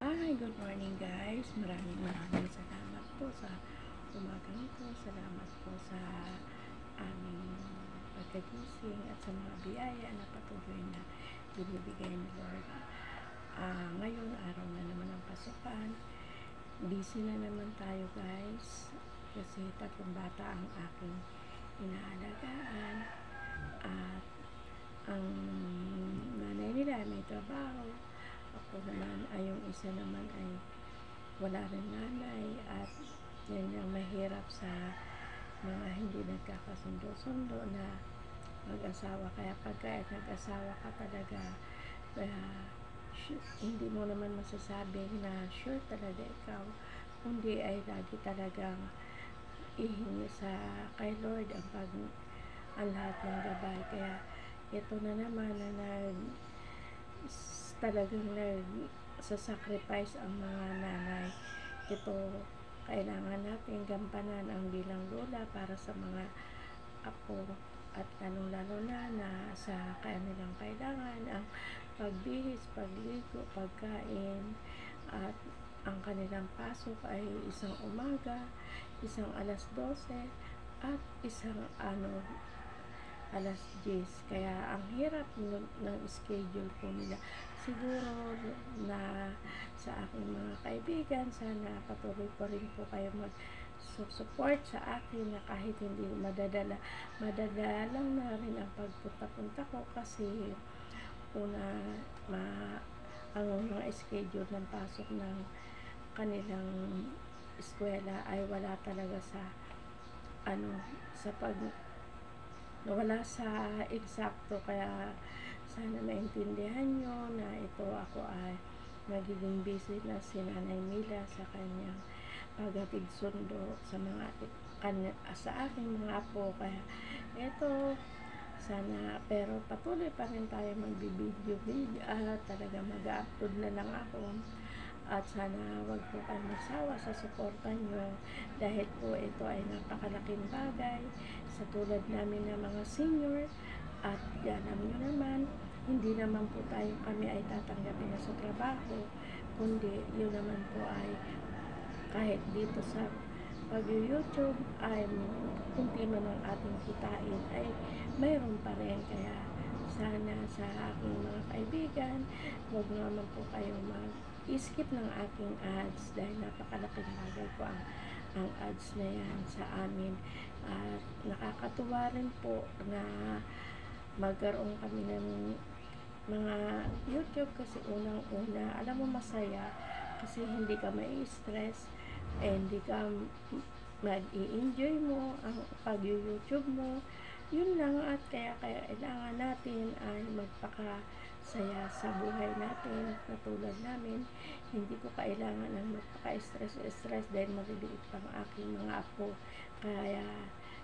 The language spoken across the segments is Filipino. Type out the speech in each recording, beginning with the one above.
Hi, good morning guys. Maraming salamat po sa umagang ito. Salamat po sa aming pagkagising at sa mga biyaya na patuloy na binibigay ni Lord. Ngayon, araw na naman ang pasukan. Busy na naman tayo guys kasi 3 bata ang aking inaalagaan at ang nanay nila may trabaho. Ako naman ay yung isa naman ay wala rin nanay at yan yung mahirap sa mga hindi nagkakasundo-sundo na mag-asawa. Kaya pagka nag-asawa ka talaga, hindi mo naman masasabi na sure talaga ikaw, kundi ay lagi talagang ihingi sa kay Lord ang lahat ng gabay. Kaya ito na naman na talagang nag-sacrifice ang mga nanay. Ito, kailangan natin gampanan ang bilang lola para sa mga apo at lalo na sa kanilang kailangan ang pagbihis, pagligo, pagkain at ang kanilang pasok ay isang umaga, isang alas 12 at isang alas 10. Kaya ang hirap ng schedule po nila. Siguro na sa aking mga kaibigan, sana patuloy pa rin po kayo support sa akin na kahit hindi madadala lang na rin ang pagpunta-punta ko kasi ang mga schedule ng pasok ng kanilang eskwela ay wala talaga sa wala sa eksakto. Kaya sana maintindihan nyo na ito ako ay magiging busy na si Nanay Mila sa kanyang paghatid sundo sa aking mga apo. Kaya ito sana, pero patuloy pa rin tayo magbibideo at talaga mag-upload na lang ako. At sana wag po kayo magsawa sa suporta nyo dahil po ito ay napakalaking bagay sa tulad namin ng mga senior. At alam nyo naman, hindi naman po kami ay tatanggapin na sa trabaho, kundi yun naman po ay kahit dito sa pag-YouTube ay kunti man ang ating kitain ay mayroon pa rin. Kaya sana sa aking mga kaibigan, huwag naman po kayo mag-skip ng aking ads dahil napakalaking bagay po ang ads na yan sa amin. At nakakatuwa rin po na magkaroon kami ng mga YouTube kasi unang-una, alam mo, masaya kasi hindi ka mai-stress hindi ka mag-i-enjoy mo ang pag-YouTube mo. Yun lang. At kaya kailangan natin ay magpakasaya sa buhay natin. Katulad namin, hindi ko kailangan ng magpaka-stress dahil maliliit pang aking mga apo. Kaya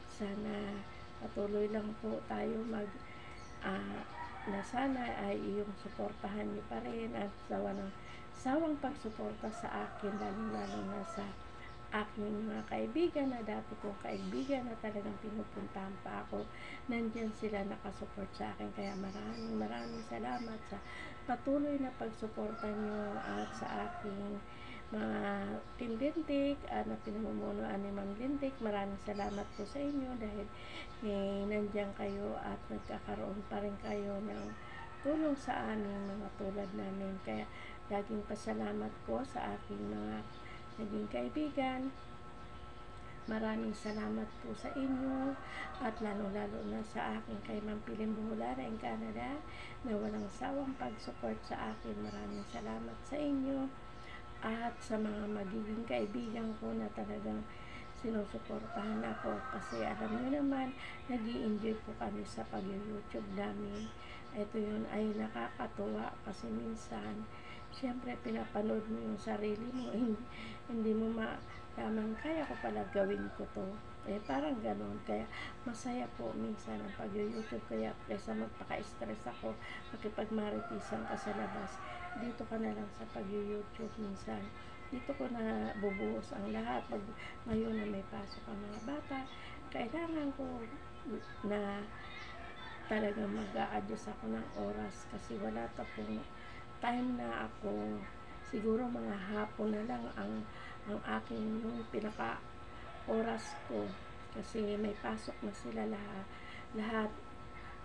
sana patuloy lang po tayo na sana ay iyong suportahan niyo pa rin at sawang pagsuporta sa akin, lalo na sa aking mga kaibigan na dati kong kaibigan na talagang pinupuntahan pa ako. Nandyan sila nakasupport sa akin. Kaya maraming salamat sa patuloy na pagsuporta nyo at sa aking mga Team Lintik na pinamumunuan ni Ma'am Lintik. Maraming salamat po sa inyo dahil nandyan kayo at nagkakaroon pa rin kayo ng tulong sa aming mga tulad namin. Kaya laging pasalamat ko sa aking mga naging kaibigan. Maraming salamat po sa inyo at lalo na sa akin kay Ma'am Piling Buhulara in Canada na walang sawang pag-support sa akin. Maraming salamat sa inyo at sa mga magiging kaibigan ko na talagang sinusuportahan ako kasi alam nyo naman, nag-i-enjoy po kami sa pag-YouTube namin. Ito yun ay nakakatuwa kasi minsan syempre pinapanood mo yung sarili mo, hindi mo malaman, kaya ko pala gawin ko to, parang ganon. Kaya masaya po minsan ang pag-YouTube. Kaya kaysa magpaka-stress ako makipagmaritisan ka sa labas, dito ka na lang sa pag-YouTube. Minsan dito ko na bubuhos ang lahat. Ngayon na may pasok ang mga bata, kailangan ko na talagang mag-a-adjust ako ng oras kasi wala pong time na ako siguro mga hapon na lang ang aking yung pinaka oras ko kasi may pasok na sila lahat.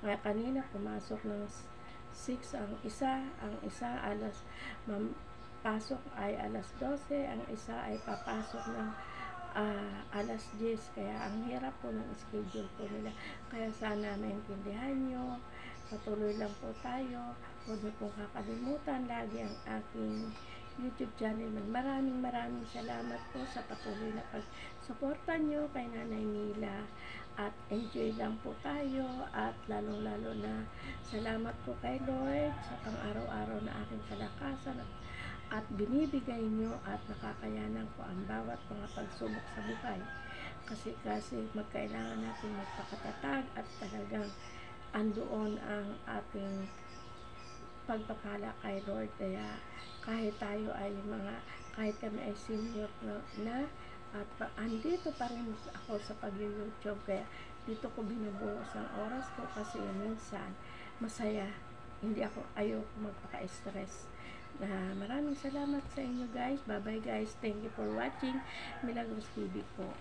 Kaya kanina pumasok ng 6 ang isa pasok ay alas 12, ang isa ay papasok ng alas 10, kaya ang hirap po ng schedule po nila. Kaya sana maintindihan nyo, patuloy lang po tayo, huwag nyo pong kakalimutan lagi ang aking YouTube channel. Maraming salamat po sa patuloy na pagsuporta nyo kay Nanay Mila, at enjoy lang po tayo, at lalong-lalo na salamat po kay Lord sa pang-araw-araw na aking kalakasan at binibigay nyo, at nakakayanan ko ang bawat mga pagsubok sa buhay. Kasi magkailangan natin magpakatatag at talagang andoon ang ating pagpapala kay Lord. Kaya kahit kami ay senior na at andito pa rin ako sa pag-YouTube, kaya dito ko binubuhos ang oras ko kasi minsan masaya, ayoko magpaka-stress. Maraming salamat sa inyo guys. Bye bye guys. Thank you for watching Milagros TV po.